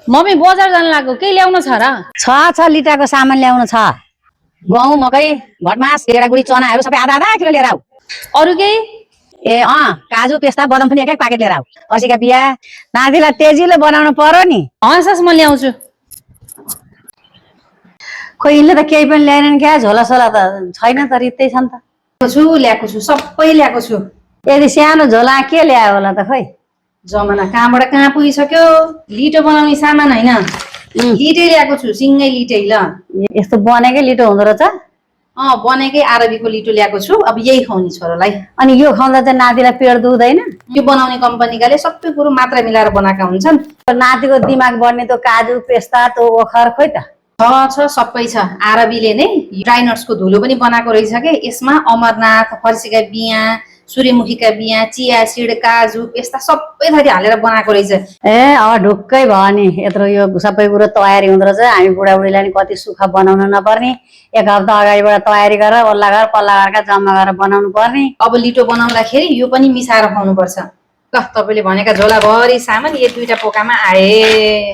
Mummy बजार जान लाग्यो के ल्याउनु छ र? छ लिटरको सामान ल्याउनु छ। गहुँ मकै भटमास गेडागुडी चनाहरू सबै आधा आधा किलो लिएर आऊ। अरु केही? ए काजु पेस्ता बदाम पनि एक एक पाकेट लिएर आऊ। औसीका बिहा नातिलाई तेजीले बनाउनु पर्यो नि। हँसस् म ल्याउँछु। खोइ यिनले त केही पनि ल्याएनन् क्या, झोला सोला त छैन त, रित्तै छ नि त। ल्याएको छु सबै ल्याएको छु। यदि सानो झोला के ल्यायो होला त खै। जमाना कहाँबाट कहाँ पुगिसक्यो। लिटो बनाउने सामान हैन, लिटै ल्याएको छु, सिङ्गै लिटै। ल यस्तो बनेकै लिटो हुँदो रहेछ। बनेकै आरबीको लिटो ल्याएको छु। अब यही खुवाउने छोरालाई। अनि यो खुवाउँदा चाहिँ नातिलाई पेट दुख्दैन? यो बनाउने कम्पनीकाले सबै कुरो मात्रा मिलाएर बनाएका हुन्छन्। नातिको दिमाग बढ्ने त्यो काजु पेस्ता त्यो ओखर खोइ त। छ सबै छ। आरबीले नै ड्राइनट्सको धुलो पनि बनाएको रहेछ के। यसमा अमरनाथ, फर्सीका बिया, सूर्यमुखीका बिया, चिया सिड, काजु पेस्ता सबै थरी हालेर बनाएको रहेछ। अब ढुक्कै भयो नि, यत्रो यो सबै कुरो तयारी हुँदो रहेछ। हामी बुढाबुढीलाई नि कति सुख बनाउन नपर्ने। एक हप्ता अगाडिबाट तयारी गरेर ओल्ला घर पल्ला घरका जम्मा गरेर बनाउनु पर्ने। अब लिटो बनाउँदाखेरि यो पनि मिसाएर खुवाउनुपर्छ। ल तपाईँले भनेका झोलाभरि सामान यो 2टा पोकामा आए।